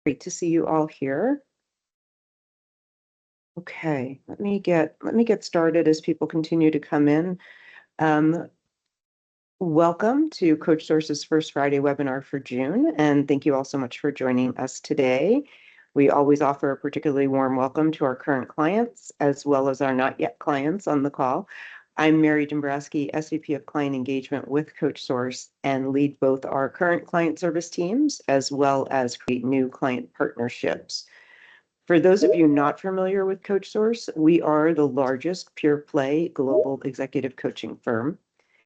Great to see you all here. Okay, let me get started as people continue to come in. Welcome to CoachSource's First Friday webinar for June, and thank you all so much for joining us today. We always offer a particularly warm welcome to our current clients, as well as our not yet clients on the call. I'm Mary Dombrowski, SVP of Client Engagement with CoachSource, and lead both our current client service teams, as well as create new client partnerships. For those of you not familiar with CoachSource, we are the largest pure play global executive coaching firm.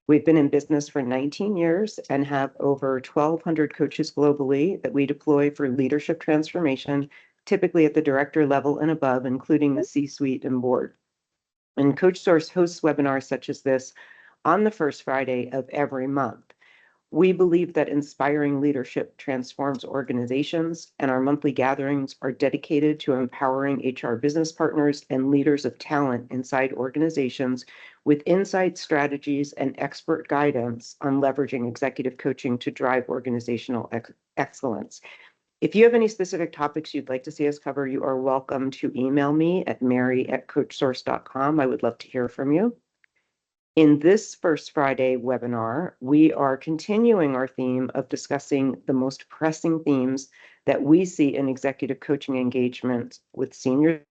We've been in business for 19 years and have over 1,200 coaches globally that we deploy for leadership transformation, typically at the director level and above, including the C-suite and board. And CoachSource hosts webinars such as this on the first Friday of every month. We believe that inspiring leadership transforms organizations, and our monthly gatherings are dedicated to empowering HR business partners and leaders of talent inside organizations with insights, strategies, and expert guidance on leveraging executive coaching to drive organizational excellence. If you have any specific topics you'd like to see us cover, you are welcome to email me at mary@coachsource.com. I would love to hear from you. In this First Friday webinar, we are continuing our theme of discussing the most pressing themes that we see in executive coaching engagement with senior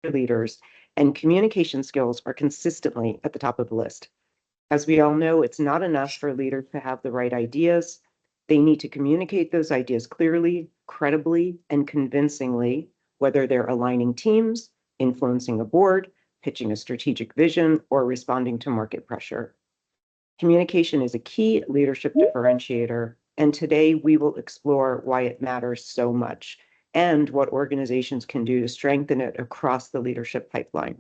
leaders, and communication skills are consistently at the top of the list. As we all know, it's not enough for leaders to have the right ideas. They need to communicate those ideas clearly, credibly, and convincingly, whether they're aligning teams, influencing a board, pitching a strategic vision, or responding to market pressure. Communication is a key leadership differentiator, and today we will explore why it matters so much and what organizations can do to strengthen it across the leadership pipeline.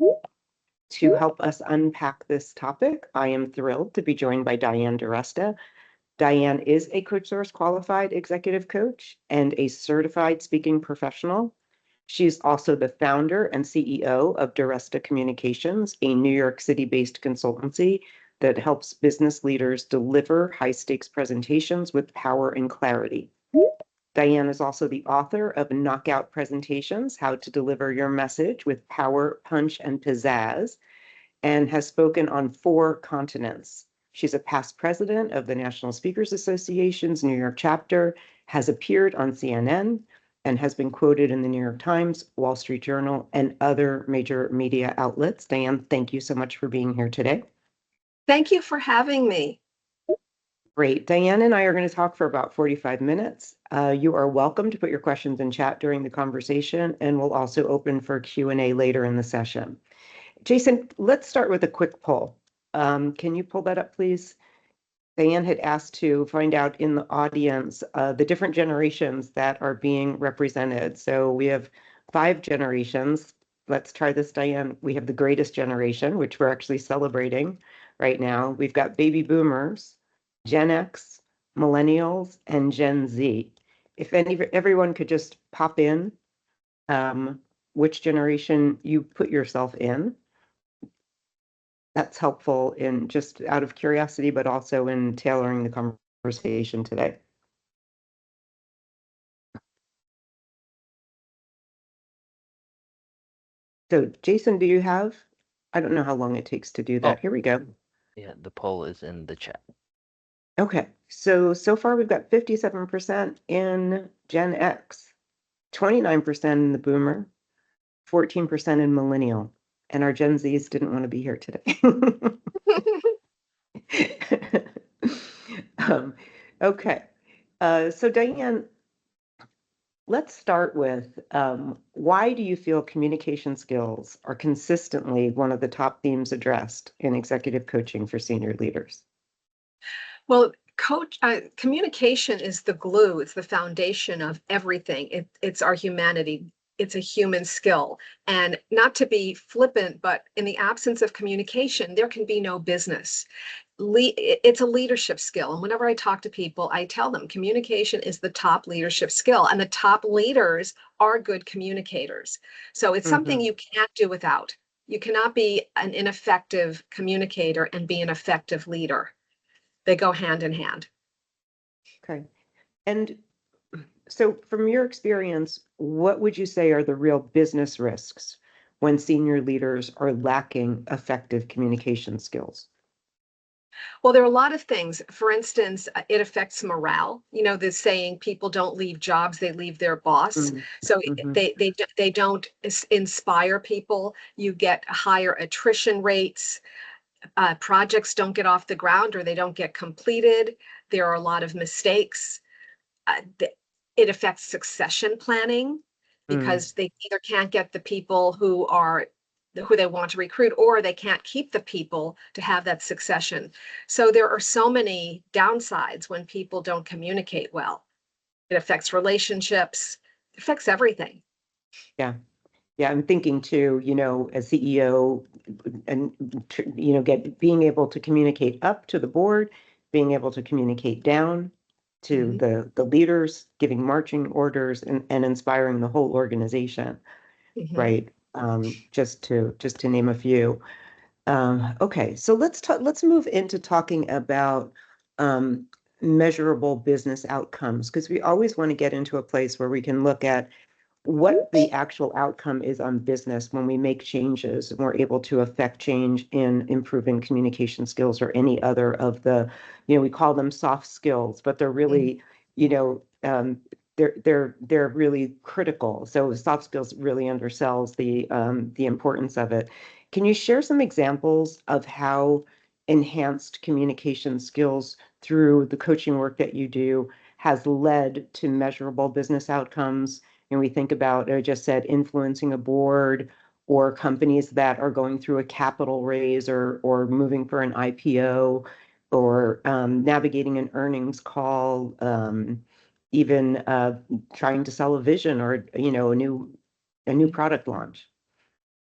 To help us unpack this topic, I am thrilled to be joined by Diane DiResta. Diane is a CoachSource qualified executive coach and a certified speaking professional. She's also the founder and CEO of DiResta Communications, a New York City-based consultancy that helps business leaders deliver high-stakes presentations with power and clarity. Diane is also the author of Knockout Presentations, How to Deliver Your Message with Power, Punch, and Pizzazz, and has spoken on 4 continents. She's a past president of the National Speakers Association's New York chapter, has appeared on CNN, and has been quoted in the New York Times, Wall Street Journal, and other major media outlets. Diane, thank you so much for being here today. Thank you for having me. Great. Diane and I are going to talk for about 45 minutes. You are welcome to put your questions in chat during the conversation, and we'll also open for Q&A later in the session. Jason, let's start with a quick poll. Can you pull that up, please? Diane had asked to find out in the audience the different generations that are being represented. So we have 5 generations. Let's try this, Diane. We have the greatest generation, which we're actually celebrating right now. We've got baby boomers, Gen X, millennials, and Gen Z. If everyone could just pop in which generation you put yourself in. That's helpful in just out of curiosity, but also in tailoring the conversation today. So Jason, do you have, I don't know how long it takes to do that. Here we go. Yeah, the poll is in the chat. Okay, so far we've got 57% in Gen X, 29% in the boomer, 14% in millennial, and our Gen Zs didn't want to be here today. Okay, so Diane, let's start with why do you feel communication skills are consistently one of the top themes addressed in executive coaching for senior leaders? Well, communication is the glue. It's the foundation of everything. It's our humanity. It's a human skill. And not to be flippant, but in the absence of communication, there can be no business. It's a leadership skill. And whenever I talk to people, I tell them communication is the top leadership skill. And the top leaders are good communicators. So it's something you can't do without. You cannot be an ineffective communicator and be an effective leader. They go hand in hand. Okay. And So from your experience, what would you say are the real business risks when senior leaders are lacking effective communication skills? Well, there are a lot of things. For instance, it affects morale. You know, the saying, people don't leave jobs, they leave their boss. So Mm-hmm. they don't inspire people. You get higher attrition rates. Projects don't get off the ground or they don't get completed. There are a lot of mistakes. It affects succession planning because they either can't get the people who they want to recruit, or they can't keep the people to have that succession. So there are so many downsides when people don't communicate well. It affects relationships, it affects everything. Yeah. Yeah, I'm thinking too, as CEO and, being able to communicate up to the board, being able to communicate down to Mhm. the leaders, giving marching orders and inspiring the whole organization, Mhm. right? Just to name a few. Okay, so let's move into talking about um, measurable business outcomes, because we always want to get into a place where we can look at what the actual outcome is on business when we make changes and we're able to affect change in improving communication skills or any other of the, we call them soft skills, but they're Mhm. really, you know, um, they're really critical. So soft skills really undersells the importance of it. Can you share some examples of how enhanced communication skills through the coaching work that you do has led to measurable business outcomes? And we think about, I just said, influencing a board or companies that are going through a capital raise or moving for an IPO or navigating an earnings call, even trying to sell a vision or a new product launch.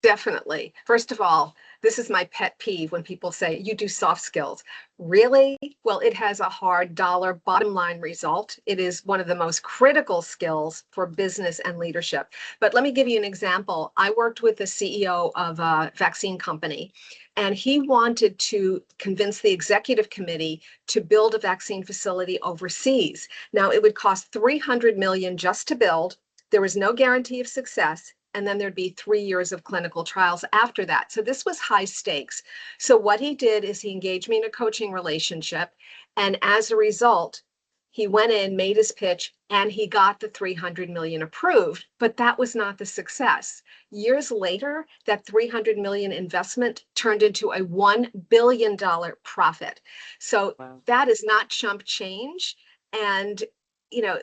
Definitely. First of all, this is my pet peeve when people say you do soft skills. Really? Well, it has a hard dollar bottom line result. It is one of the most critical skills for business and leadership. But let me give you an example. I worked with the CEO of a vaccine company, and he wanted to convince the executive committee to build a vaccine facility overseas. Now, it would cost $300 million just to build. There was no guarantee of success. And then there'd be 3 years of clinical trials after that. So this was high stakes. So what he did is he engaged me in a coaching relationship. And as a result, he went in, made his pitch, and he got the 300 million approved. But that was not the success. Years later, that 300 million investment turned into a $1 billion profit. So Wow. that is not chump change. And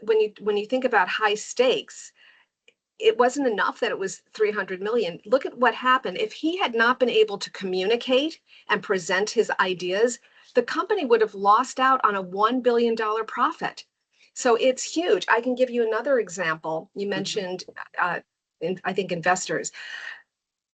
when you think about high stakes, it wasn't enough that it was 300 million. Look at what happened. If he had not been able to communicate and present his ideas, the company would have lost out on a $1 billion profit. So it's huge. I can give you another example. You mentioned, I think, investors.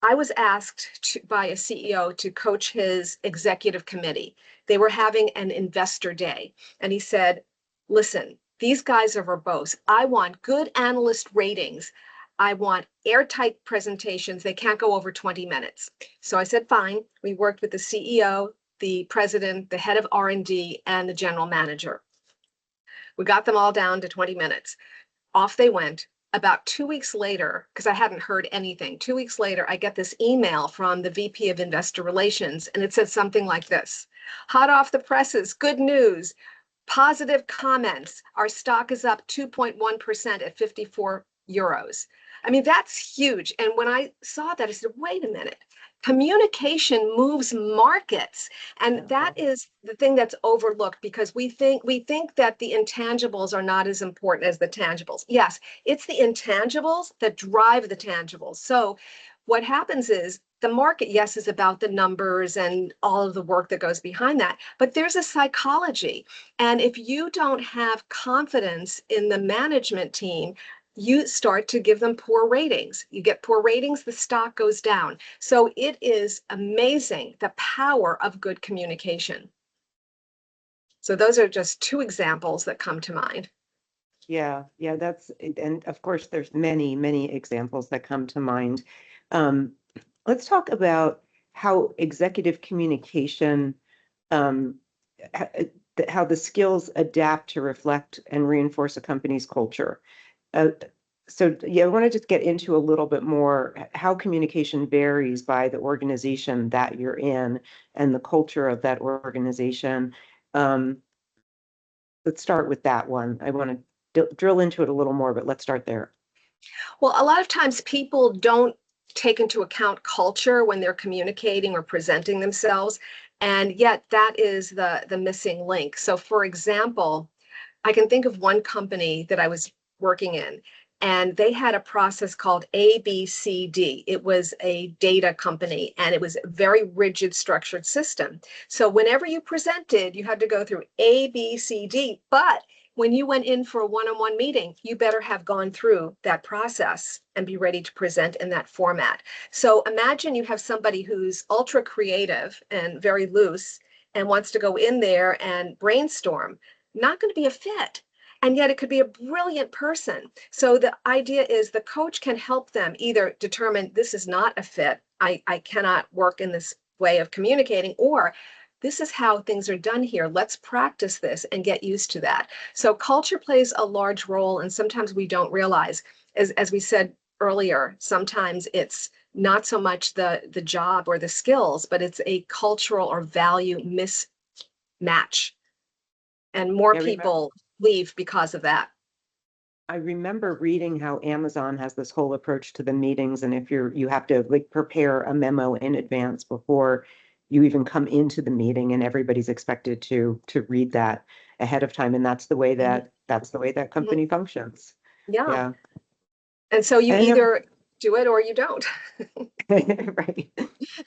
I was asked by a CEO to coach his executive committee. They were having an investor day, and he said, listen, these guys are verbose. I want good analyst ratings. I want airtight presentations. They can't go over 20 minutes. So I said, fine. We worked with the CEO, the president, the head of R&D, and the general manager. We got them all down to 20 minutes. Off they went. About 2 weeks later, because I hadn't heard anything, 2 weeks later, I get this email from the VP of Investor Relations, and it said something like this: hot off the presses, good news, positive comments. Our stock is up 2.1% at 54 euros. I mean, that's huge. And when I saw that, I said, wait a minute. Communication moves markets. And that is the thing that's overlooked, because we think that the intangibles are not as important as the tangibles. Yes, it's the intangibles that drive the tangibles. So what happens is the market, yes, is about the numbers and all of the work that goes behind that, but there's a psychology. And if you don't have confidence in the management team, you start to give them poor ratings. You get poor ratings, the stock goes down. So it is amazing, the power of good communication. So those are just two examples that come to mind. Yeah, and of course, there's many, many examples that come to mind. Um, let's talk about how executive communication um, how the skills adapt to reflect and reinforce a company's culture. Uh, so yeah, I want to just get into a little bit more how communication varies by the organization that you're in and the culture of that organization. Um, let's start with that one. I want to drill into it a little more, but let's start there. Well, a lot of times people don't take into account culture when they're communicating or presenting themselves. And yet that is the missing link. So for example, I can think of one company that I was working in, and they had a process called ABCD. It was a data company, and it was a very rigid, structured system. So whenever you presented, you had to go through ABCD. But when you went in for a one-on-one meeting, you better have gone through that process and be ready to present in that format. So imagine you have somebody who's ultra creative and very loose and wants to go in there and brainstorm. Not going to be a fit. And yet it could be a brilliant person. So the idea is the coach can help them either determine this is not a fit. I cannot work in this way of communicating, or this is how things are done here. Let's practice this and get used to that. So culture plays a large role, and sometimes we don't realize, as we said earlier, sometimes it's not so much the job or the skills, but it's a cultural or value mismatch. And more people leave because of that. I remember reading how Amazon has this whole approach to the meetings, and if you have to like prepare a memo in advance before you even come into the meeting, and everybody's expected to read that ahead of time, and that's the way that company functions. Yeah. Yeah. And so you And then, either do it or you don't. right.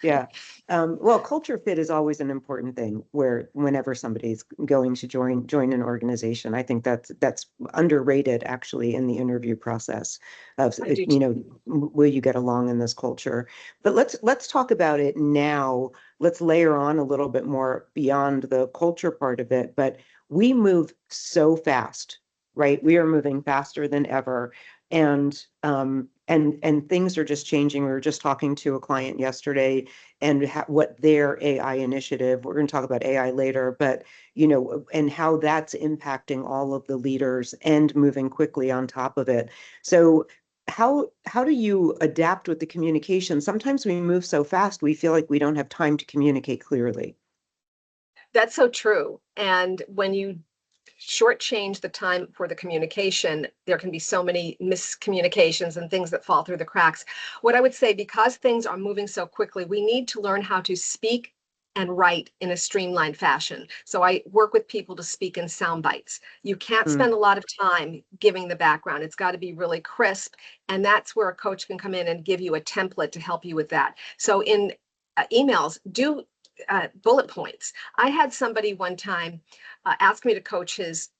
Yeah. Well, culture fit is always an important thing whenever somebody's going to join an organization. I think that's underrated actually in the interview process of, I do too. will you get along in this culture? But let's talk about it now. Let's layer on a little bit more beyond the culture part of it. But we move so fast, right? We are moving faster than ever. And things are just changing. We were just talking to a client yesterday and what their AI initiative, we're going to talk about AI later, but and how that's impacting all of the leaders and moving quickly on top of it. So how do you adapt with the communication? Sometimes we move so fast, we feel like we don't have time to communicate clearly. That's so true. And when you shortchange the time for the communication, there can be so many miscommunications and things that fall through the cracks. What I would say, because things are moving so quickly, we need to learn how to speak and write in a streamlined fashion. So I work with people to speak in sound bites. You can't spend a lot of time giving the background. It's got to be really crisp. And that's where a coach can come in and give you a template to help you with that. So in emails, do bullet points. I had somebody one time ask me to coach his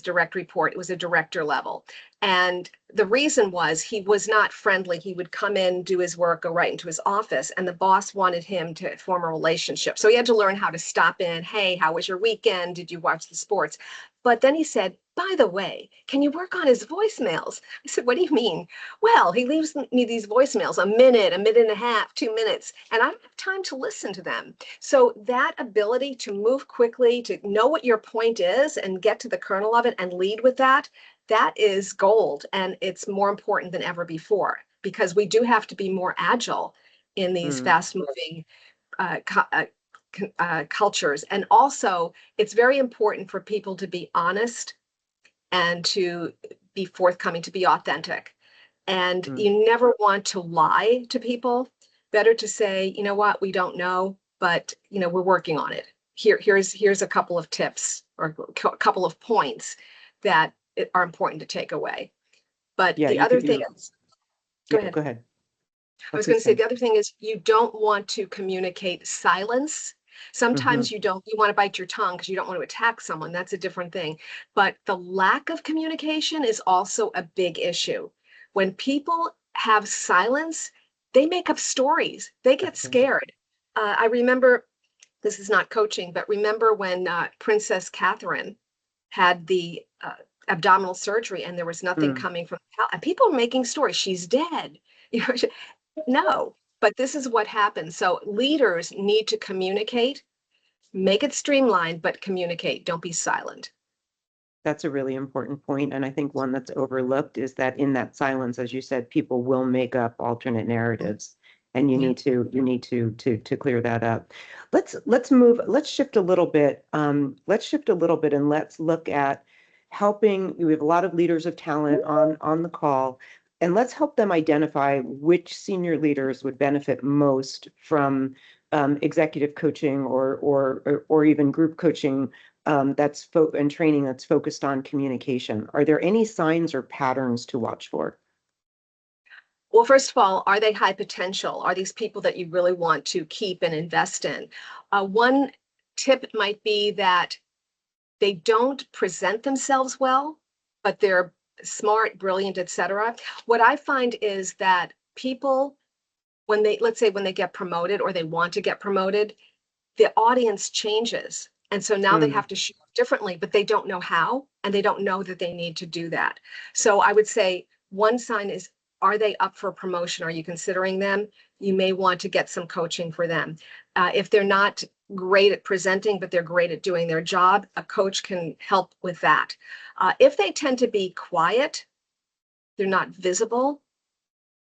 direct report. It was a director level. And the reason was he was not friendly. He would come in, do his work, go right into his office, and the boss wanted him to form a relationship. So he had to learn how to stop in. Hey, how was your weekend? Did you watch the sports? But then he said, by the way, can you work on his voicemails? I said, what do you mean? Well, he leaves me these voicemails, a minute and a half, 2 minutes, and I don't have time to listen to them. So that ability to move quickly, to know what your point is and get to the kernel of it and lead with that, that is gold. And it's more important than ever before, because we do have to be more agile in these fast moving cultures. And also, it's very important for people to be honest and to be forthcoming, to be authentic. And you never want to lie to people. Better to say, you know what, we don't know, but we're working on it. Here's a couple of tips or a couple of points that are important to take away. But Yeah, the other thing is, go ahead. Go ahead. I was going to say the other thing is you don't want to communicate silence. Sometimes you want to bite your tongue because you don't want to attack someone. That's a different thing. But the lack of communication is also a big issue. When people have silence, they make up stories. They get scared. I remember, this is not coaching, but remember when Princess Catherine had the abdominal surgery and there was nothing coming from and people are making stories. She's dead. No, but this is what happens. So leaders need to communicate make it streamlined, but communicate. Don't be silent. That's a really important point, and I think one that's overlooked is that in that silence, as you said, people will make up alternate narratives, and you Yeah. need to clear that up. Let's shift a little bit. Let's shift a little bit, and let's look at helping. We have a lot of leaders of talent on the call, and let's help them identify which senior leaders would benefit most from executive coaching or even group coaching and training that's focused on communication. Are there any signs or patterns to watch for? Well, first of all, are they high potential? Are these people that you really want to keep and invest in? One tip might be that they don't present themselves well, but they're smart, brilliant, etc. What I find is that people, when they, let's say when they get promoted or they want to get promoted, the audience changes. And so now they have to show up differently, but they don't know how, and they don't know that they need to do that. So I would say one sign is, are they up for a promotion? Are you considering them? You may want to get some coaching for them. If they're not great at presenting, but they're great at doing their job, a coach can help with that. If they tend to be quiet, they're not visible,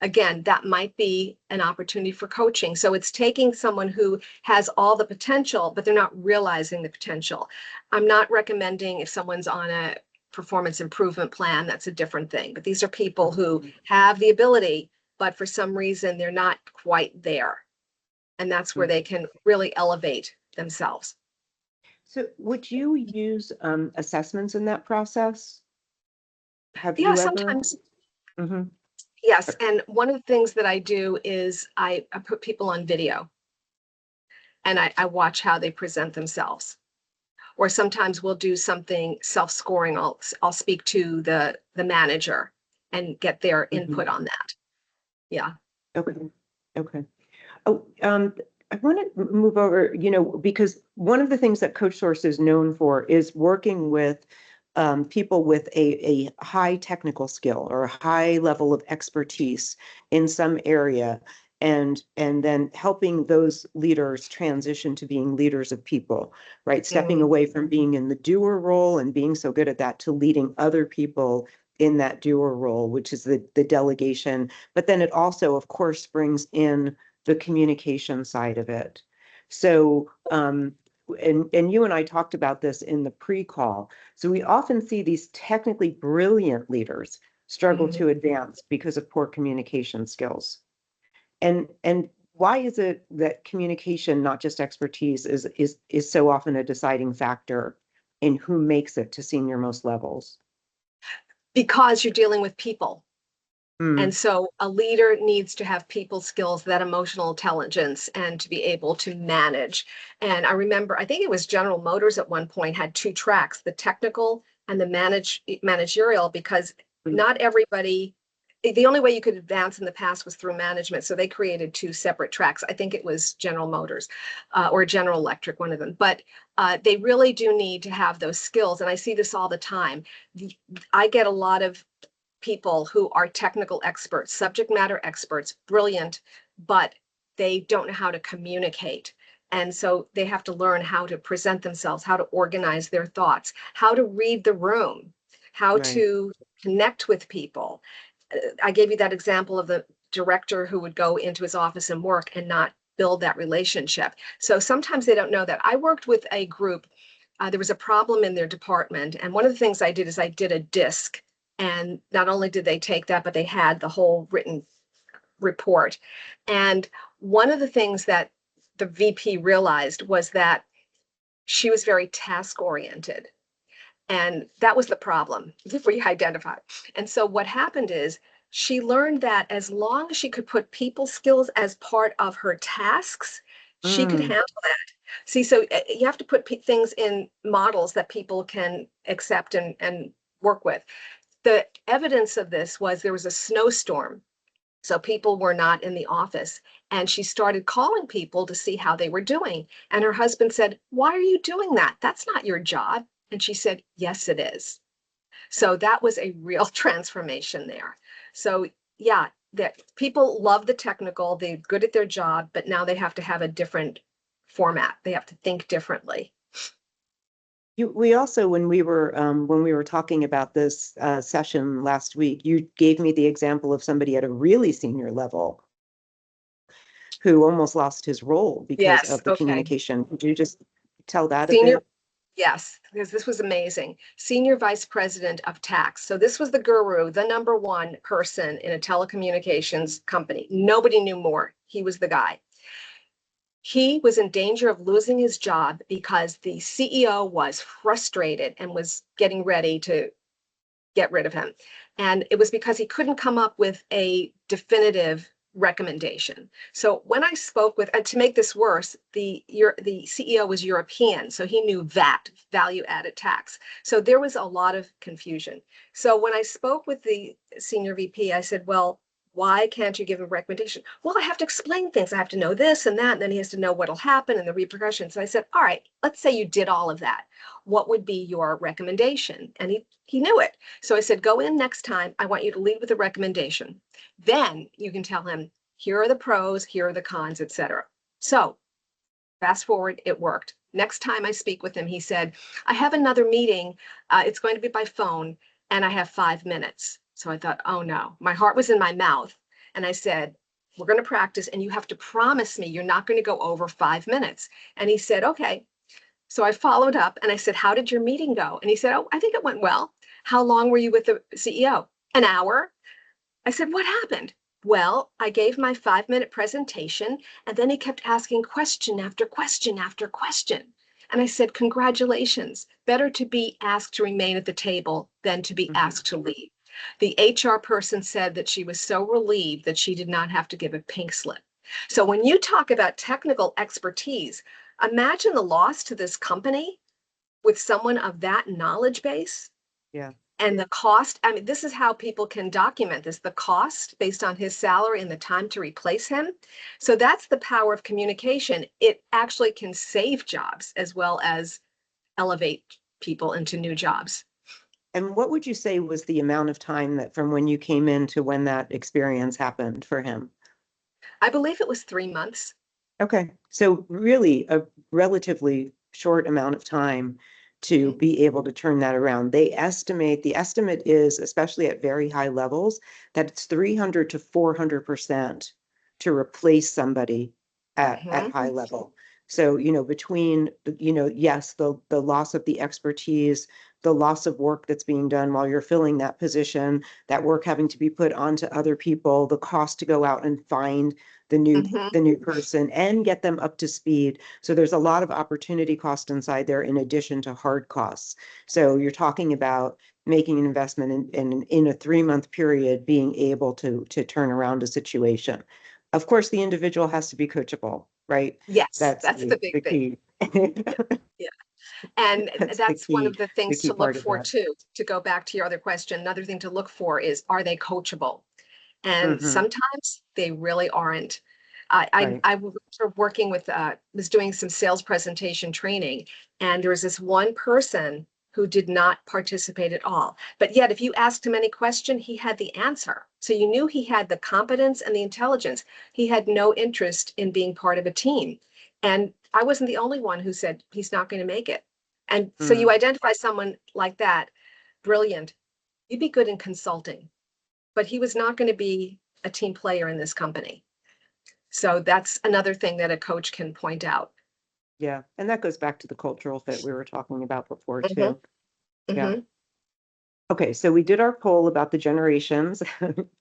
again, that might be an opportunity for coaching. So it's taking someone who has all the potential, but they're not realizing the potential. I'm not recommending if someone's on a performance improvement plan, that's a different thing. But these are people who have the ability, but for some reason they're not quite there. And that's where they can really elevate themselves. So would you use assessments in that process? Have Yeah, you ever? sometimes. Mhm. Yes. And one of the things that I do is I put people on video and I watch how they present themselves. Or sometimes we'll do something self-scoring. I'll speak to the manager and get their input on that. Yeah. Okay. Okay. Oh, I want to move over, because one of the things that CoachSource is known for is working with people with a high technical skill or a high level of expertise in some area, and then helping those leaders transition to being leaders of people, right? Stepping away from being in the doer role and being so good at that to leading other people in that doer role, which is the delegation. But then it also, of course, brings in the communication side of it. So, and you and I talked about this in the pre-call. So we often see these technically brilliant leaders struggle to advance because of poor communication skills. And why is it that communication, not just expertise, is so often a deciding factor in who makes it to senior most levels? Because you're dealing with people. And so a leader needs to have people skills, that emotional intelligence, and to be able to manage. And I remember, I think it was General Motors at one point had two tracks, the technical and the managerial, because not everybody, the only way you could advance in the past was through management. So they created two separate tracks. I think it was General Motors or General Electric, one of them. But they really do need to have those skills. And I see this all the time. I get a lot of people who are technical experts, subject matter experts, brilliant, but they don't know how to communicate. And so they have to learn how to present themselves, how to organize their thoughts, how to read the room, how to connect with people. I gave you that example of the director who would go into his office and work and not build that relationship. So sometimes they don't know that. I worked with a group. There was a problem in their department. And one of the things I did is I did a disc. And not only did they take that, but they had the whole written report. And one of the things that the VP realized was that she was very task oriented. And that was the problem we identified. And so what happened is she learned that as long as she could put people skills as part of her tasks, she could handle that. See, so you have to put things in models that people can accept and work with. The evidence of this was there was a snowstorm. So people were not in the office. And she started calling people to see how they were doing. And her husband said, "Why are you doing that? That's not your job." And she said, "Yes, it is." So that was a real transformation there. So yeah, that people love the technical, they're good at their job, but now they have to have a different format. They have to think differently. We also, when we were talking about this session last week, you gave me the example of somebody at a really senior level who almost lost his role because Yes. of the Okay. communication. Could you just tell that a Senior. bit? Yes, because this was amazing. Senior Vice President of Tax. So this was the guru, the number one person in a telecommunications company. Nobody knew more. He was the guy. He was in danger of losing his job because the CEO was frustrated and was getting ready to get rid of him. And it was because he couldn't come up with a definitive recommendation. So when I spoke with, and to make this worse, the CEO was European, so he knew VAT, value added tax. So there was a lot of confusion. So when I spoke with the senior VP, I said, well, why can't you give a recommendation? Well, I have to explain things. I have to know this and that, and then he has to know what'll happen and the repercussions. So I said, all right, let's say you did all of that. What would be your recommendation? And he knew it. So I said, go in next time. I want you to lead with a recommendation. Then you can tell him, here are the pros, here are the cons, etc. So fast forward, it worked. Next time I speak with him, he said, I have another meeting. It's going to be by phone, and I have 5 minutes. So I thought, oh no, my heart was in my mouth. And I said, we're going to practice, and you have to promise me you're not going to go over 5 minutes. And he said, okay. So I followed up and I said, how did your meeting go? And he said, oh, I think it went well. How long were you with the CEO? An hour. I said, what happened? Well, I gave my 5-minute presentation, and then he kept asking question after question after question. And I said, congratulations. Better to be asked to remain at the table than to be asked to leave. The HR person said that she was so relieved that she did not have to give a pink slip. So when you talk about technical expertise, imagine the loss to this company with someone of that knowledge base. Yeah. And the cost, I mean, this is how people can document this, the cost based on his salary and the time to replace him. So that's the power of communication. It actually can save jobs as well as elevate people into new jobs. And what would you say was the amount of time that from when you came in to when that experience happened for him? I believe it was 3 months. Okay, so really a relatively short amount of time to be able to turn that around. The estimate is, especially at very high levels, that it's 300 to 400% to replace somebody at high level. So, between, yes, the loss of the expertise, the loss of work that's being done while you're filling that position, that work having to be put onto other people, the cost to go out and find the new person and get them up to speed. So there's a lot of opportunity cost inside there in addition to hard costs. So you're talking about making an investment in a 3-month period, being able to turn around a situation. Of course, the individual has to be coachable, right? Yes, that's the big key. Yeah. And that's one of the things to look for too. To go back to your other question, another thing to look for is, are they coachable? And sometimes they really aren't. I was working with, was doing some sales presentation training, and there was this one person who did not participate at all. But yet, if you asked him any question, he had the answer. So you knew he had the competence and the intelligence. He had no interest in being part of a team. And I wasn't the only one who said he's not going to make it. And so you identify someone like that, brilliant. You'd be good in consulting, but he was not going to be a team player in this company. So that's another thing that a coach can point out. Yeah, and that goes back to the cultural fit we were talking about before too. Yeah. Okay, so we did our poll about the generations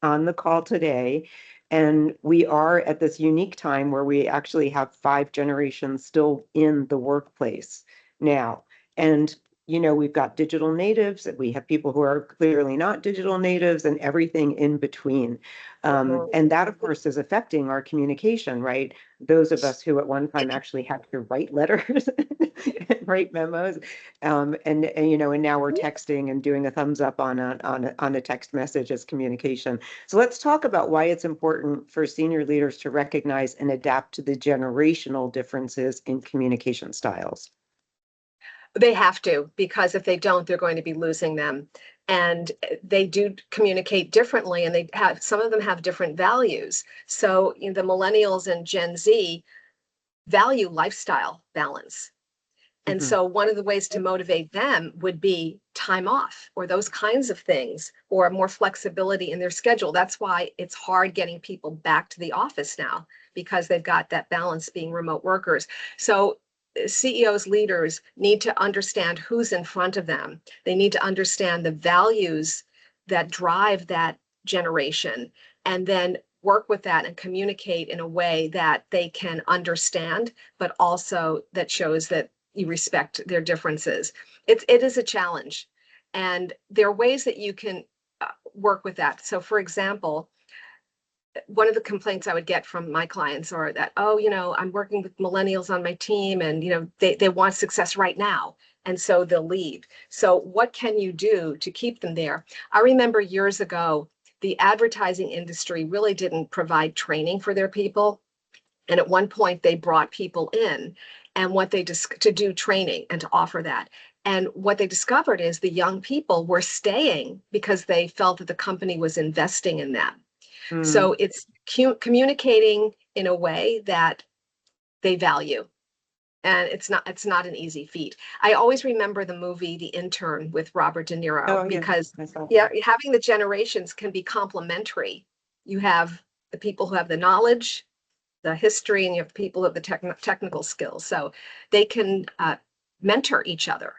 on the call today, and we are at this unique time where we actually have 5 generations still in the workplace now. And we've got digital natives, and we have people who are clearly not digital natives, and everything in between. And that, of course, is affecting our communication, right? Those of us who at one time actually had to write letters, and write memos, and now we're texting and doing a thumbs up on a text message as communication. So let's talk about why it's important for senior leaders to recognize and adapt to the generational differences in communication styles. They have to, because if they don't, they're going to be losing them. And they do communicate differently, and some of them have different values. So the millennials and Gen Z, value lifestyle balance. And Mhm. so one of the ways to motivate them would be time off or those kinds of things, or more flexibility in their schedule. That's why it's hard getting people back to the office now, because they've got that balance being remote workers. So CEOs, leaders need to understand who's in front of them. They need to understand the values that drive that generation, and then work with that and communicate in a way that they can understand, but also that shows that you respect their differences. It is a challenge, and there are ways that you can work with that. So, for example, one of the complaints I would get from my clients are that, oh, I'm working with millennials on my team, and they want success right now, and so they'll leave. So, what can you do to keep them there? I remember years ago, the advertising industry really didn't provide training for their people. And at one point, they brought people in and to do training and to offer that. And what they discovered is the young people were staying because they felt that the company was investing in them. Mm. So it's communicating in a way that they value. And it's not an easy feat. I always remember the movie The Intern with Robert De Oh, Niro, yeah, because I saw yeah, that. having the generations can be complementary. You have the people who have the knowledge, the history, and you have people who have the technical skills. So they can mentor each other.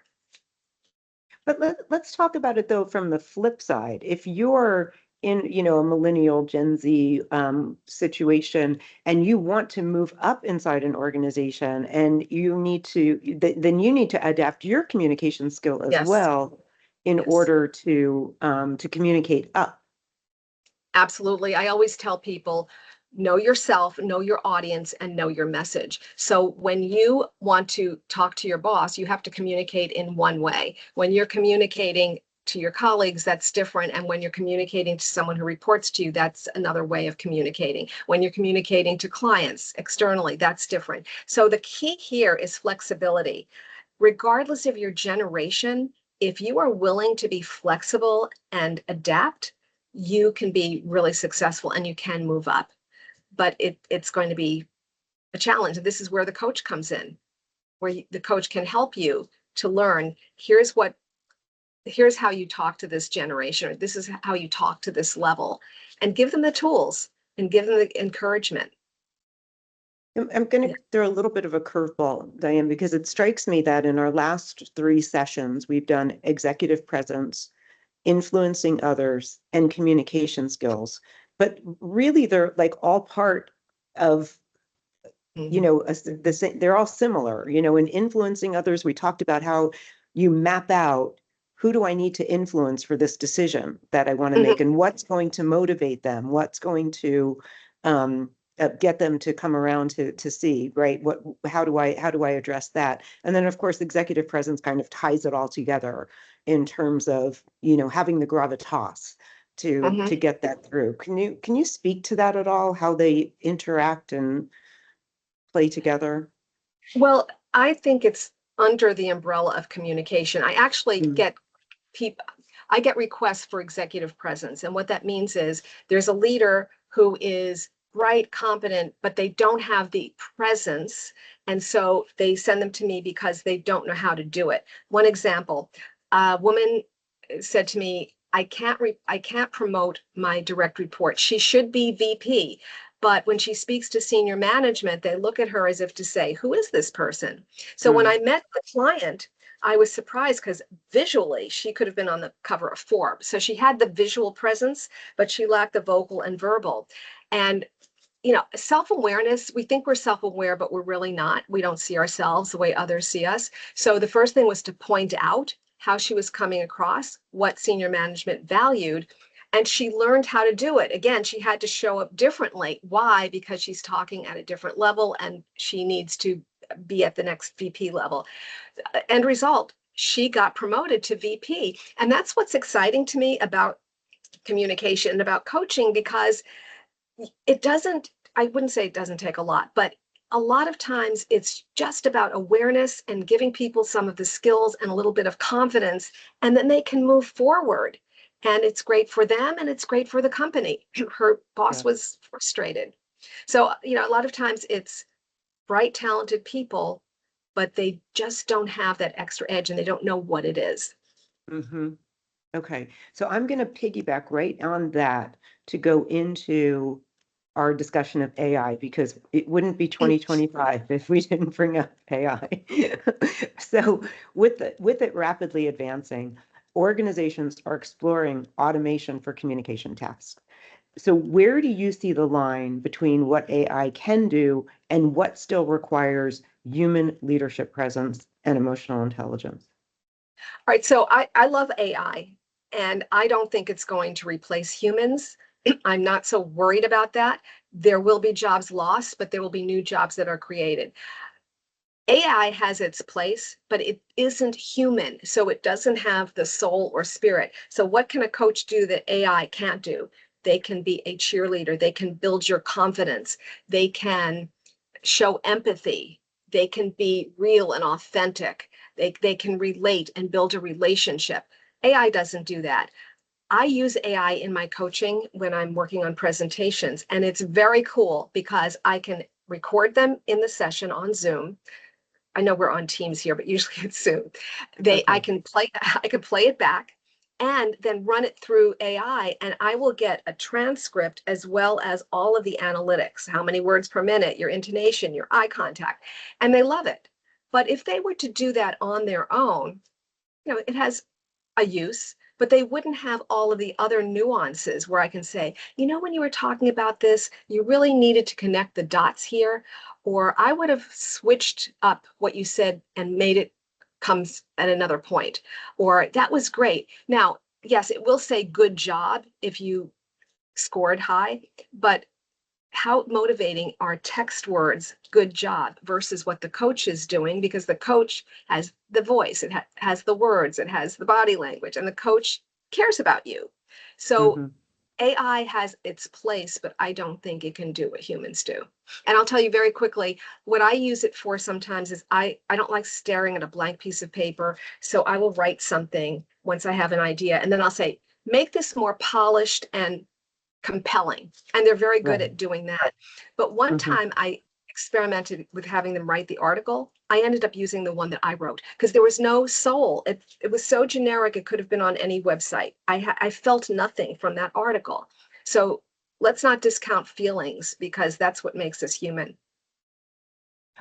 But let's talk about it though from the flip side. If you're in, a millennial Gen Z situation and you want to move up inside an organization and then you need to adapt your communication skill as Yes, well in yes, order to communicate up. absolutely. I always tell people, know yourself, know your audience, and know your message. So when you want to talk to your boss, you have to communicate in one way. When you're communicating to your colleagues, that's different. And when you're communicating to someone who reports to you, that's another way of communicating. When you're communicating to clients externally, that's different. So the key here is flexibility. Regardless of your generation, if you are willing to be flexible and adapt, you can be really successful and you can move up. But it's going to be a challenge. This is where the coach comes in, where the coach can help you to learn, here's how you talk to this generation, or this is how you talk to this level, and give them the tools and give them the encouragement. I'm going Yeah. to throw a little bit of a curveball, Diane, because it strikes me that in our last 3 sessions, we've done executive presence, influencing others, and communication skills. But really, they're like all part of, Mhm. the same, they're all similar. In influencing others, we talked about how you map out who do I need to influence for this decision that I want to Mhm. make, and what's going to motivate them, what's going to get them to come around to see, right? How do I address that? And then, of course, executive presence kind of ties it all together in terms of, having the gravitas to Mhm. get that through. Can you speak to that at all? How they interact and play together? Well, I think it's under the umbrella of communication. I actually Mm. people I get requests for executive presence. And what that means is there's a leader who is bright, competent, but they don't have the presence. And so they send them to me because they don't know how to do it. One example, a woman said to me, I can't promote my direct report. She should be VP. But when she speaks to senior management, they look at her as if to say, who is this person? So when Mm. I met the client, I was surprised because visually she could have been on the cover of Forbes. So she had the visual presence, but she lacked the vocal and verbal. And self-awareness, we think we're self-aware, but we're really not. We don't see ourselves the way others see us. So the first thing was to point out how she was coming across, what senior management valued, and she learned how to do it. Again, she had to show up differently. Why? Because she's talking at a different level and she needs to be at the next VP level. End result, she got promoted to VP. And that's what's exciting to me about communication and about coaching, because I wouldn't say it doesn't take a lot, but a lot of times it's just about awareness and giving people some of the skills and a little bit of confidence, and then they can move forward. And it's great for them and it's great for the company. Her boss Yeah. was frustrated. So, a lot of times it's bright, talented people, but they just don't have that extra edge and they don't know what it is. Mm-hmm. Okay, so I'm going to piggyback right on that to go into our discussion of AI, because it wouldn't be 2025 if we didn't bring up AI. So with it rapidly advancing, organizations are exploring automation for communication tasks. So where do you see the line between what AI can do and what still requires human leadership presence and emotional intelligence? All right, so I love AI, and I don't think it's going to replace humans. I'm not so worried about that. There will be jobs lost, but there will be new jobs that are created. AI has its place, but it isn't human, so it doesn't have the soul or spirit. So what can a coach do that AI can't do? They can be a cheerleader. They can build your confidence. They can show empathy. They can be real and authentic. They can relate and build a relationship. AI doesn't do that. I use AI in my coaching when I'm working on presentations, and it's very cool because I can record them in the session on Zoom. I know we're on Teams here, but usually it's Zoom. I can play it back and then run it through AI, and I will get a transcript as well as all of the analytics, how many words per minute, your intonation, your eye contact, and they love it. But if they were to do that on their own, it has a use, but they wouldn't have all of the other nuances where I can say, when you were talking about this, you really needed to connect the dots here, or I would have switched up what you said and made it comes at another point, or that was great. Now, yes, it will say good job if you scored high, but how motivating are text words, good job, versus what the coach is doing, because the coach has the voice, it has the words, it has the body language, and the coach cares about you. So Mm-hmm. AI has its place, but I don't think it can do what humans do. And I'll tell you very quickly, what I use it for sometimes is I don't like staring at a blank piece of paper. So I will write something once I have an idea, and then I'll say, make this more polished and compelling. And they're very good Right. at doing that. But one Mm-hmm. time I experimented with having them write the article. I ended up using the one that I wrote because there was no soul. It was so generic, it could have been on any website. I felt nothing from that article. So let's not discount feelings, because that's what makes us human.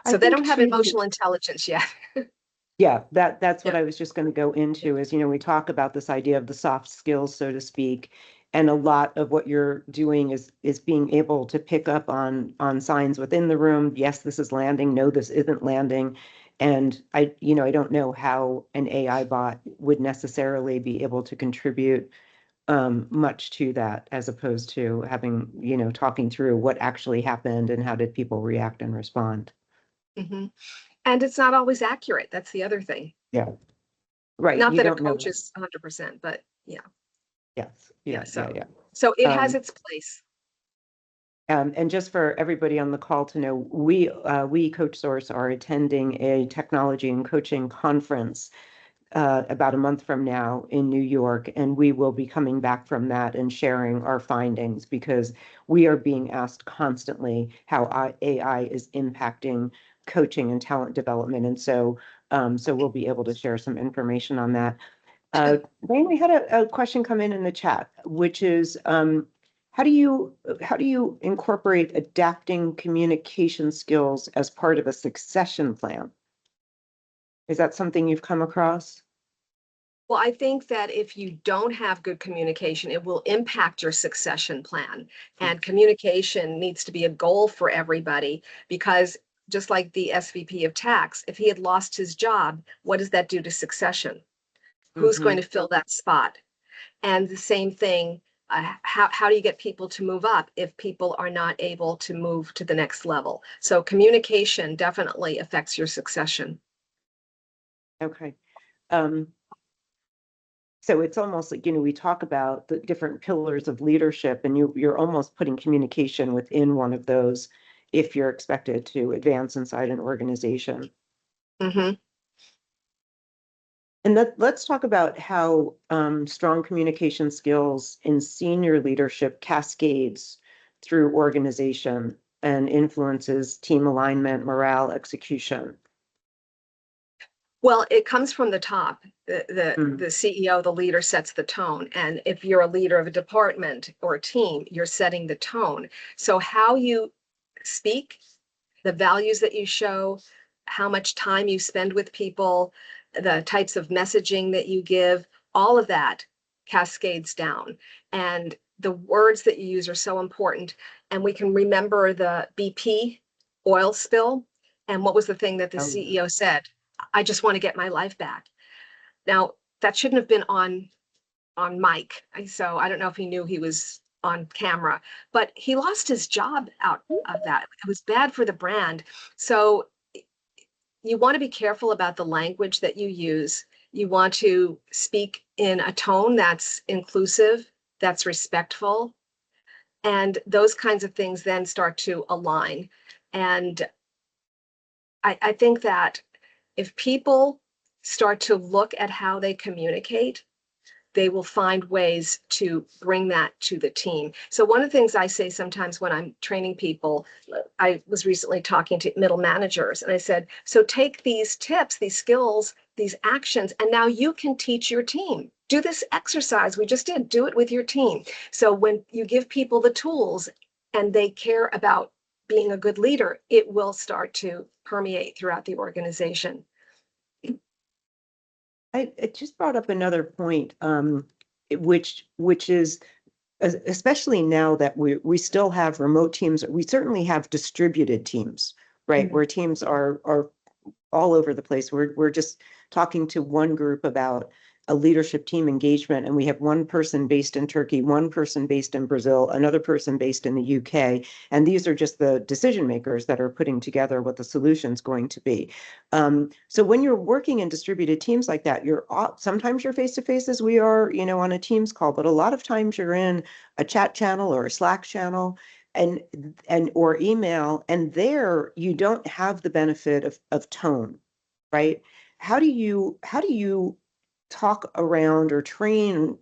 I So they think don't have too, emotional intelligence yet. yeah, that's what Yeah. I was just going to go into is, we talk about this idea of the soft skills, so to speak, and a lot of what you're doing is being able to pick up on signs within the room. Yes, this is landing. No, this isn't landing. And I don't know how an AI bot would necessarily be able to contribute much to that, as opposed to having, talking through what actually happened and how did people react and respond. hmm And it's not always accurate. That's the other thing. Yeah, right. Not You that a don't know. coach is 100%, but yeah. Yes. Yeah. Yeah. Yeah. Yeah. So it has Um, its place. and just for everybody on the call to know, we CoachSource are attending a technology and coaching conference about a month from now in New York, and we will be coming back from that and sharing our findings, because we are being asked constantly how AI is impacting coaching and talent development, and so we'll be able to share some information on that. Diane, we had a question come in the chat, which is, how do you incorporate adapting communication skills as part of a succession plan? Is that something you've come across? Well, I think that if you don't have good communication, it will impact your succession plan. And communication needs to be a goal for everybody, because just like the SVP of tax, if he had lost his job, what does that do to succession? Who's going Mm-hmm. to fill that spot? And the same thing, how do you get people to move up if people are not able to move to the next level? So communication definitely affects your succession. Okay. Um, so it's almost like, we talk about the different pillars of leadership, and you're almost putting communication within one of those if you're expected to advance inside an organization. Mm-hmm. And let's talk about how strong communication skills in senior leadership cascades through organization. and influences team alignment, morale, execution? Well, it comes from the top. The Mm. CEO, the leader, sets the tone. And if you're a leader of a department or a team, you're setting the tone. So how you speak, the values that you show, how much time you spend with people, the types of messaging that you give, all of that cascades down. And the words that you use are so important. And we can remember the BP oil spill. And what was the thing that the Oh, CEO said? I just want to get my life back. Now, that shouldn't have been on mic. So I don't know if he knew he was on camera, but he lost his job out of that. It was bad for the brand. So you want to be careful about the language that you use. You want to speak in a tone that's inclusive, that's respectful, and those kinds of things then start to align. And I think that if people start to look at how they communicate, they will find ways to bring that to the team. So one of the things I say sometimes when I'm training people, I was recently talking to middle managers and I said, so take these tips, these skills, these actions, and now you can teach your team. Do this exercise we just did, do it with your team. So when you give people the tools and they care about being a good leader, it will start to permeate throughout the organization. It just brought up another point, which is especially now that we still have remote teams. We certainly have distributed teams, right? Mhm. Where teams are all over the place. We're just talking to one group about a leadership team engagement, and we have one person based in Turkey, one person based in Brazil, another person based in the UK, and these are just the decision makers that are putting together what the solution's going to be. So when you're working in distributed teams like that, sometimes you're face to face as we are, on a Teams call, but a lot of times you're in a chat channel or a Slack channel and or email, and there you don't have the benefit of tone, right? How do you talk around or train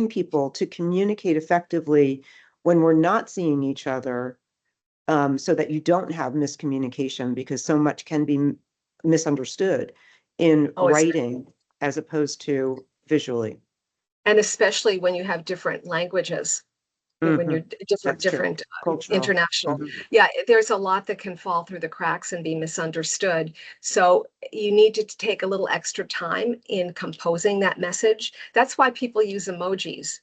people to communicate effectively when we're not seeing each other, so that you don't have miscommunication, because so much can be misunderstood in Oh, writing as opposed to visually. and especially when you have different languages, when Hmm. you're different, That's true. Cultural. international. Mhm. Yeah, there's a lot that can fall through the cracks and be misunderstood. So you need to take a little extra time in composing that message. That's why people use emojis,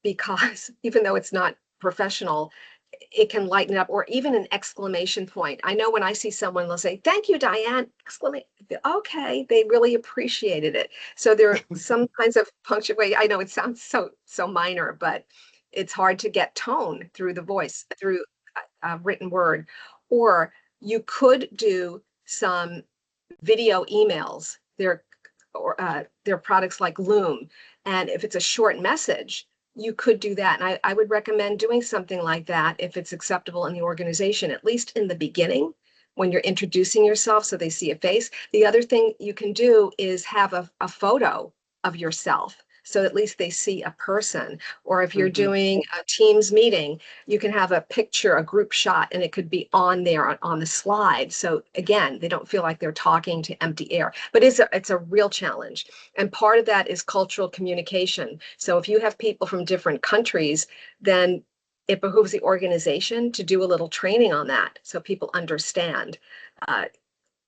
because even though it's not professional, it can lighten up, or even an exclamation point. I know when I see someone, they'll say, "Thank you, Diane!" Exclamation. Okay, they really appreciated it. So there are some kinds of punctuation. I know it sounds so minor, but it's hard to get tone through the voice, through written word. Or you could do some video emails. There are products like Loom, and if it's a short message, you could do that. And I would recommend doing something like that if it's acceptable in the organization, at least in the beginning when you're introducing yourself so they see a face. The other thing you can do is have a photo of yourself so at least they see a person. Or if you're Mhm. doing a Teams meeting, you can have a picture, a group shot, and it could be on there on the slide. So again, they don't feel like they're talking to empty air. But it's a real challenge. And part of that is cultural communication. So if you have people from different countries, then it behooves the organization to do a little training on that so people understand. I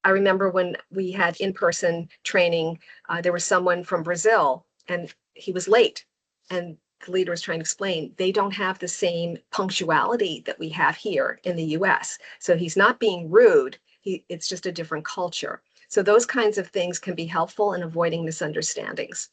remember when we had in-person training, there was someone from Brazil and he was late. And the leader was trying to explain they don't have the same punctuality that we have here in the US. So he's not being rude. It's just a different culture. So those kinds of things can be helpful in avoiding misunderstandings.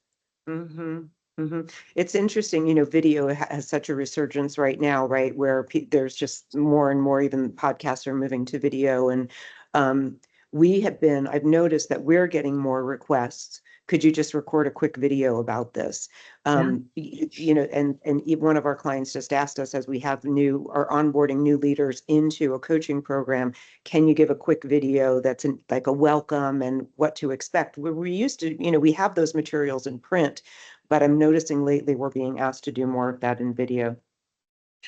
Mm-hmm. Mm-hmm. It's interesting, video has such a resurgence right now, right? Where there's just more and more, even podcasts are moving to video. And um, I've noticed that we're getting more requests. Could you just record a quick video about this? Yeah. And one of our clients just asked us, as we are onboarding new leaders into a coaching program, can you give a quick video that's like a welcome and what to expect? We used to, we have those materials in print, but I'm noticing lately we're being asked to do more of that in video.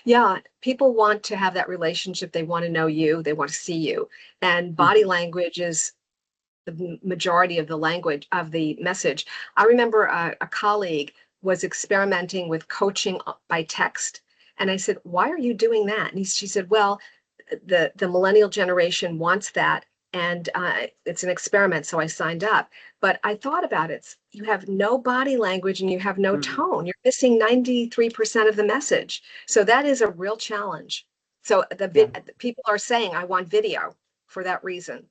Yeah, people want to have that relationship. They want to know you. They want to see you. And body language is the majority of the language of the message. I remember a colleague was experimenting with coaching by text. And I said, why are you doing that? And she said, well, the millennial generation wants that. And it's an experiment. So I signed up. But I thought about it. You have no body language and you have no tone. You're missing 93% of the message. So that is a real challenge. So people are saying, I want video for that reason.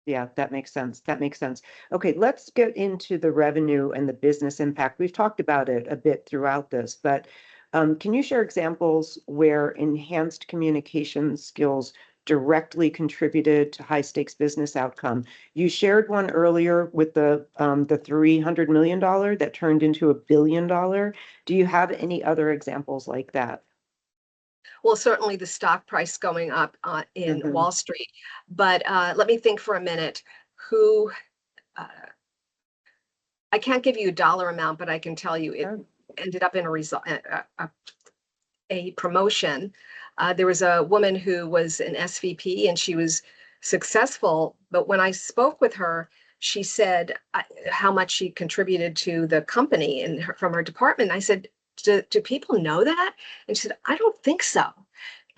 Yeah, that makes sense. That makes sense. Okay, let's get into the revenue and the business impact. We've talked about it a bit throughout this, but can you share examples where enhanced communication skills directly contributed to high stakes business outcome? You shared one earlier with the $300 million that turned into $1 billion. Do you have any other examples like that? Well, certainly the stock price going up in Wall Street. But let me think for a minute. Who, I can't give you a dollar amount, but I can tell you it ended up in a promotion. There was a woman who was an SVP and she was successful. But when I spoke with her, she said how much she contributed to the company and from her department. I said, do people know that? And she said, I don't think so.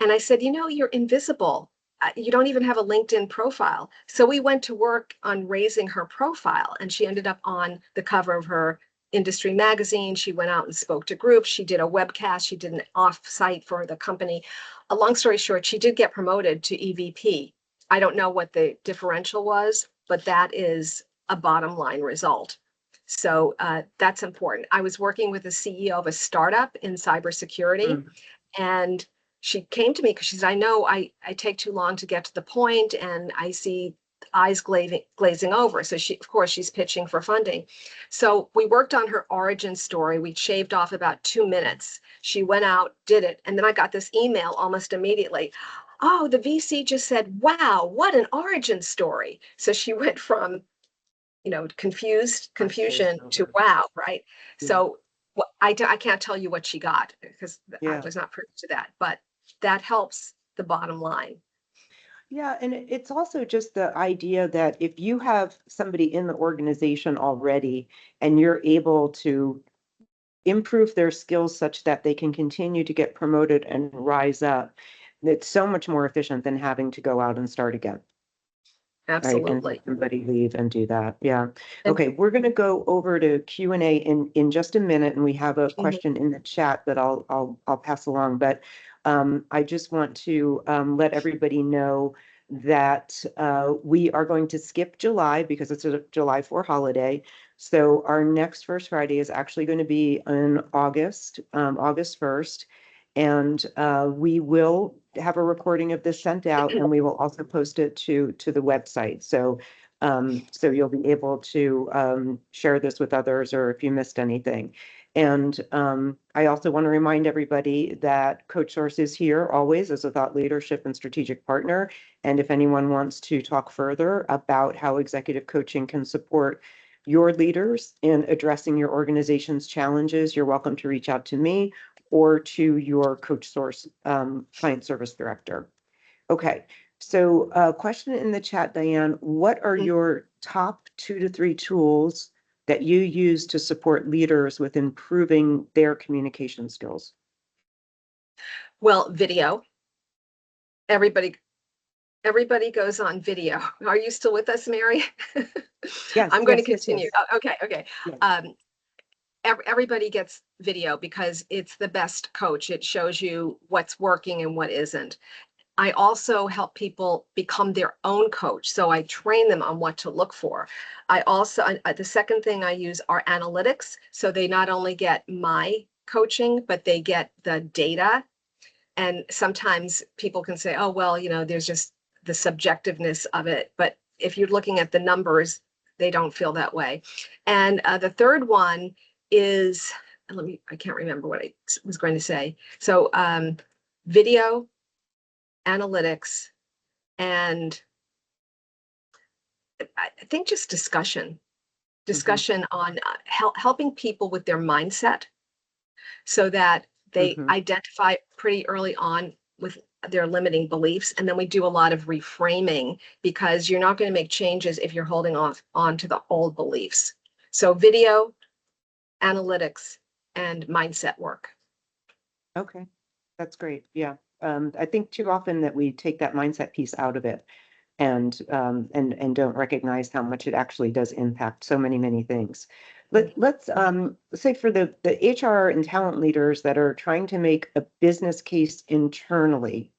And I said, you're invisible. You don't even have a LinkedIn profile. So we went to work on raising her profile, and she ended up on the cover of her industry magazine. She went out and spoke to groups. She did a webcast. She did an off-site for the company. A long story short, she did get promoted to EVP. I don't know what the differential was, but that is a bottom line result. So that's important. I was working with the CEO of a startup in cybersecurity, and she came to me because she said, I know I take too long to get to the point and I see eyes glazing over. So of course, she's pitching for funding. So we worked on her origin story. We shaved off about 2 minutes. She went out, did it. And then I got this email almost immediately. Oh, the VC just said, wow, what an origin story. So she went from, confusion to wow, right? So I can't tell you what she got because I was not privy to that, but that helps the bottom line. Yeah, and it's also just the idea that if you have somebody in the organization already and you're able to improve their skills such that they can continue to get promoted and rise up, it's so much more efficient than having to go out and start again. Right, and Absolutely. have somebody leave and do that. Yeah. And Okay, we're going to go over to Q&A in just a minute, and we have a question in the chat that I'll pass along. But I just want to let everybody know that we are going to skip July because it's a July 4 holiday. So our next First Friday is actually going to be in August, August 1st. And we will have a recording of this sent out, and we will also post it to the website. So so you'll be able to share this with others, or if you missed anything. And I also want to remind everybody that CoachSource is here always as a thought leadership and strategic partner. And if anyone wants to talk further about how executive coaching can support your leaders in addressing your organization's challenges, you're welcome to reach out to me or to your CoachSource client service director. Okay, so question in the chat, Diane, what are your top 2 to 3 tools that you use to support leaders with improving their communication skills? Well, video. Everybody goes on video. Are you still with us, Mary? Yes, I'm going to yes, continue. yes. Oh, okay. Yes. Everybody gets video because it's the best coach. It shows you what's working and what isn't. I also help people become their own coach. So I train them on what to look for. I also, the second thing I use are analytics. So they not only get my coaching, but they get the data. And sometimes people can say, oh, well, there's just the subjectiveness of it. But if you're looking at the numbers, they don't feel that way. And the third one is, I can't remember what I was going to say. So video, analytics, and I think just discussion on helping people with their mindset so that They Mhm. identify pretty early on with their limiting beliefs. And then we do a lot of reframing, because you're not going to make changes if you're holding on to the old beliefs. So video, analytics, and mindset work. Okay, that's great. Yeah. I think too often that we take that mindset piece out of it and don't recognize how much it actually does impact so many things. Let's say for the HR and talent leaders that are trying to make a business case internally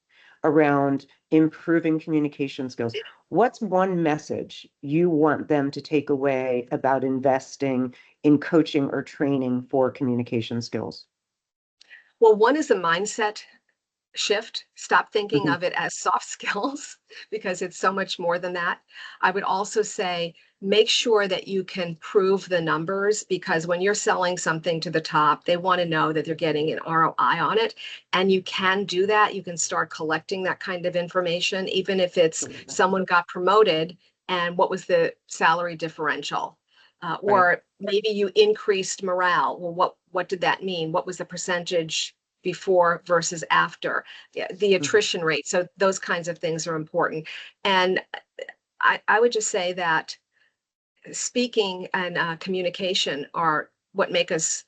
around improving communication skills, what's one message you want them to take away about investing in coaching or training for communication skills? Well, one is a mindset shift. Stop thinking Mhm. of it as soft skills, because it's so much more than that. I would also say make sure that you can prove the numbers, because when you're selling something to the top, they want to know that they're getting an ROI on it. And you can do that. You can start collecting that kind of information, even if it's someone got promoted and what was the salary differential. Right. Or maybe you increased morale. Well, what did that mean? What was the percentage before versus after? The Mhm. attrition rate? So those kinds of things are important. And I would just say that speaking and communication are what make us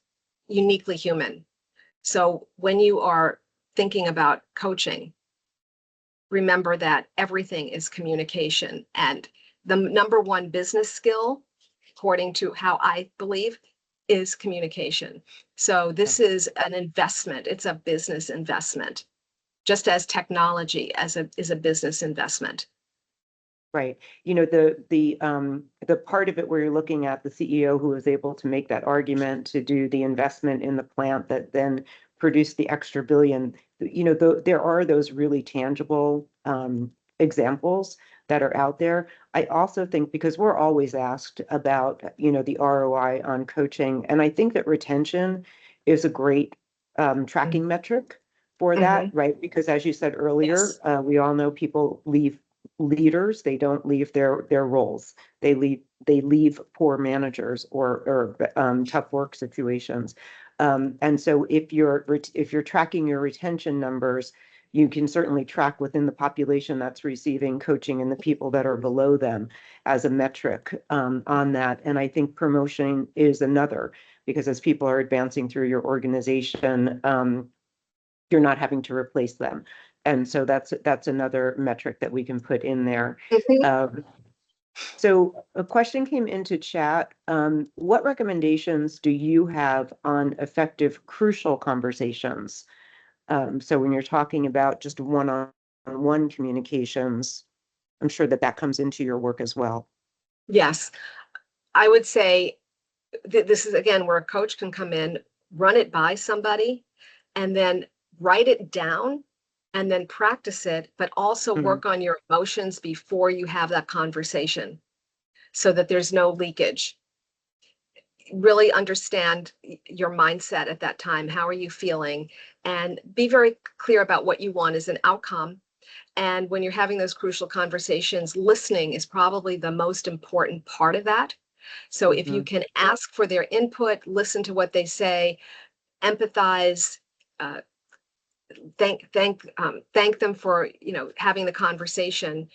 uniquely human. So when you are thinking about coaching, remember that everything is communication. And the number one business skill, according to how I believe, is communication. So this is an investment. It's a business investment, just as technology is a business investment. Right. You know, the part of it where you're looking at the CEO who was able to make that argument to do the investment in the plant that then produced the extra billion, you know, there are those really tangible examples that are out there. I also think because we're always asked about, you know, the ROI on coaching, and I think that retention is a great tracking metric for that, Mm-hmm. right? Because as you said earlier, Yes. we all know people leave leaders, they don't leave their roles. They leave poor managers or tough work situations. And so if you're tracking your retention numbers, you can certainly track within the population that's receiving coaching and the people that are below them as a metric on that. And I think promotion is another, because as people are advancing through your organization, you're not having to replace them. And so that's another metric that we can put in there. Mhm. Um, so a question came into chat. What recommendations do you have on effective, crucial conversations? So when you're talking about just one-on-one communications, I'm sure that that comes into your work as well. Yes. I would say this is again where a coach can come in, run it by somebody, and then write it down and then practice it, but also Mhm. work on your emotions before you have that conversation so that there's no leakage. Really understand your mindset at that time. How are you feeling? And be very clear about what you want as an outcome. And when you're having those crucial conversations, listening is probably the most important part of that. So if you Mhm. can ask for their input, listen to what they say, empathize, uh, thank them for having the conversation.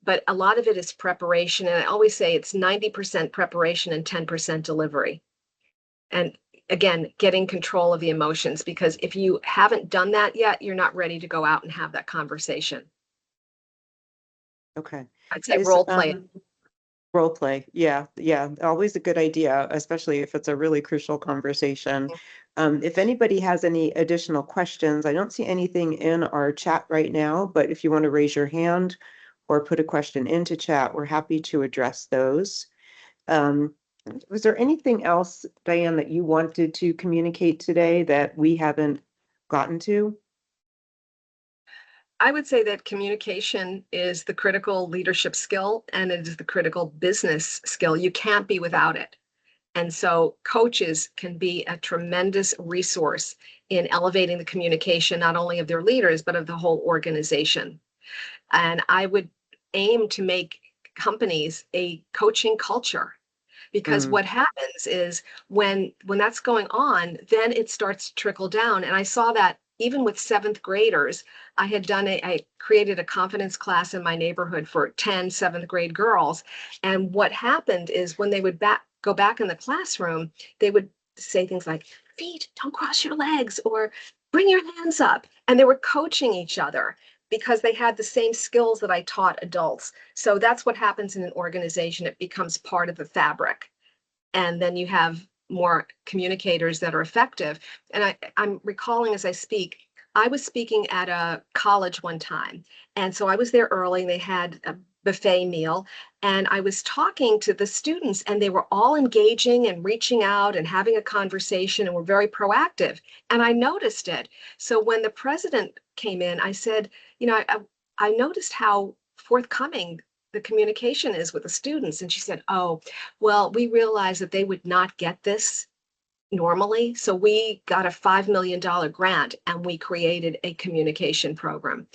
But a lot of it is preparation, and I always say it's 90% preparation and 10% delivery. And again, getting control of the emotions, because if you haven't done that yet, you're not ready to go out and have that conversation. Okay. I'd say Is role play. role play. Yeah, yeah. Always a good idea, especially if it's a really crucial conversation. If anybody has any additional questions, I don't see anything in our chat right now, but if you want to raise your hand or put a question into chat, we're happy to address those. Um, was there anything else, Diane, that you wanted to communicate today that we haven't gotten to? I would say that communication is the critical leadership skill, and it is the critical business skill. You can't be without it. And so coaches can be a tremendous resource in elevating the communication, not only of their leaders, but of the whole organization. And I would aim to make companies a coaching culture. because Mm. what happens is when that's going on, then it starts to trickle down. And I saw that even with seventh graders. I created a confidence class in my neighborhood for 10 seventh grade girls. And what happened is when they would go back in the classroom, they would say things like, feet, don't cross your legs, or bring your hands up. And they were coaching each other because they had the same skills that I taught adults. So that's what happens in an organization. It becomes part of the fabric. And then you have more communicators that are effective. And I'm recalling as I speak, I was speaking at a college one time. And so I was there early and they had a buffet meal. And I was talking to the students and they were all engaging and reaching out and having a conversation and were very proactive. And I noticed it. So when the president came in, I said, I noticed how forthcoming the communication is with the students. And she said, oh, well, we realized that they would not get this normally. So we got a $5 million grant and we created a communication program.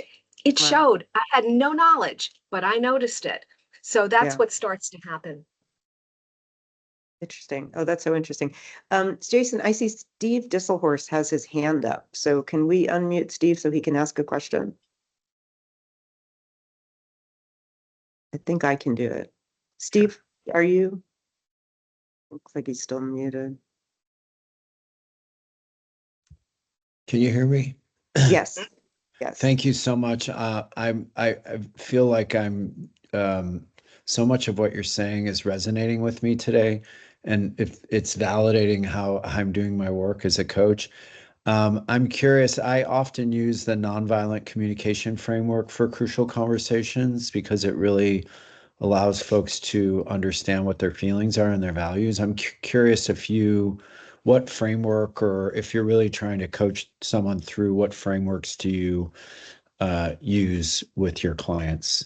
It Wow. showed I had no knowledge, but I noticed it. So that's Yeah. what starts to happen. Interesting. Oh, that's so interesting. Jason, I see Steve Disselhorst has his hand up. So can we unmute Steve so he can ask a question? I think I can do it. Steve, are you? Looks like he's still muted. Can you hear me? Yes. Yes. Thank you so much. I feel like I'm so much of what you're saying is resonating with me today, and if it's validating how I'm doing my work as a coach. I'm curious. I often use the nonviolent communication framework for crucial conversations because it really allows folks to understand what their feelings are and their values. I'm curious what framework, or if you're really trying to coach someone through, what frameworks do you use with your clients?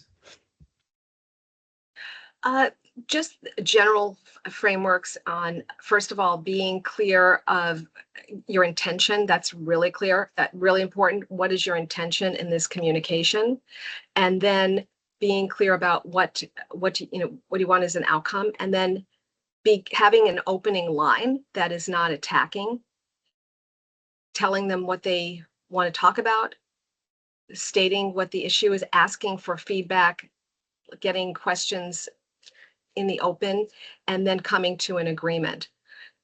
Just general frameworks on, first of all, being clear of your intention. That's really clear, really important. What is your intention in this communication? And then being clear about what you want as an outcome, and then having an opening line that is not attacking, telling them what they want to talk about, stating what the issue is, asking for feedback, getting questions in the open, and then coming to an agreement.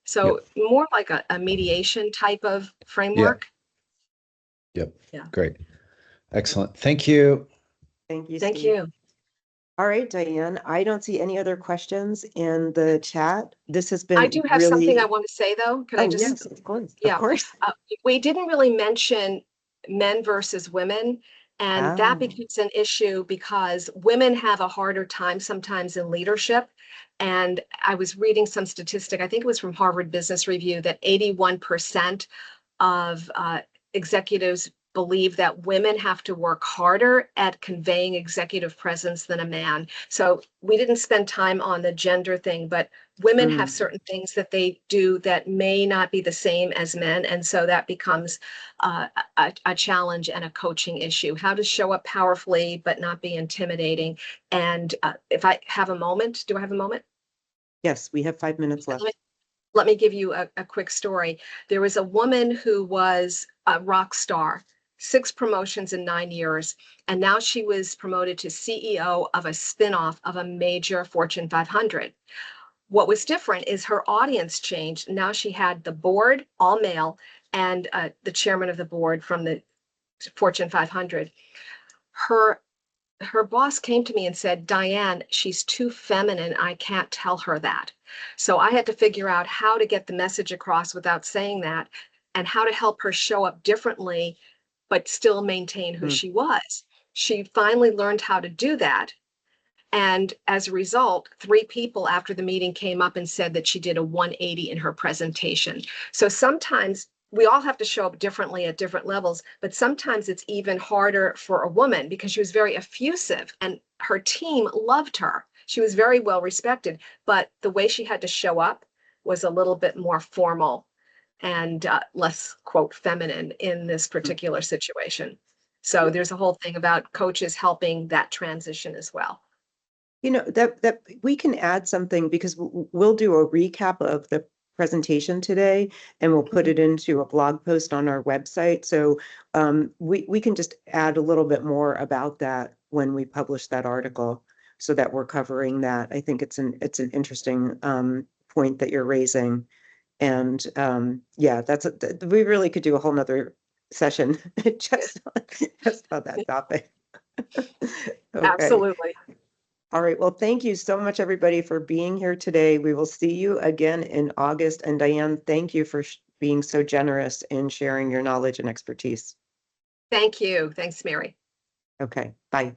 So more like a mediation type of framework. Yep. Yeah. Great. Excellent. Thank you. Thank you, Thank Steve. you. All right, Diane, I don't see any other questions in the chat. This has been I do have something I want to say though. Can I just? Yes, of course. Yeah. Of course. We didn't really mention men versus women. And that becomes an issue because women have a harder time sometimes in leadership. And I was reading some statistic, I think it was from Harvard Business Review, that 81% of executives believe that women have to work harder at conveying executive presence than a man. So we didn't spend time on the gender thing, but women have certain things that they do that may not be the same as men. And so that becomes a challenge and a coaching issue. How to show up powerfully, but not be intimidating. And if I have a moment, do I have a moment? Yes, we have 5 minutes left. Let me give you a quick story. There was a woman who was a rock star, 6 promotions in 9 years, and now she was promoted to CEO of a spinoff of a major Fortune 500. What was different is her audience changed. Now she had the board, all male, and the chairman of the board from the Fortune 500. Her boss came to me and said, Diane, she's too feminine. I can't tell her that. So I had to figure out how to get the message across without saying that, and how to help her show up differently, but still maintain who she was. She finally learned how to do that. And as a result, 3 people after the meeting came up and said that she did a 180 in her presentation. So sometimes we all have to show up differently at different levels, but sometimes it's even harder for a woman because she was very effusive and her team loved her. She was very well respected, but the way she had to show up was a little bit more formal and less, quote, feminine in this particular situation. So there's a whole thing about coaches helping that transition as well. You know, that we can add something because we'll do a recap of the presentation today and we'll put it into a blog post on our website. So we can just add a little bit more about that when we publish that article so that we're covering that. I think it's an interesting point that you're raising. And yeah, we really could do a whole nother session just on that topic. Okay. Absolutely. All right. Well, thank you so much, everybody, for being here today. We will see you again in August. And Diane, thank you for being so generous in sharing your knowledge and expertise. Thank you. Thanks, Mary. Okay. Bye.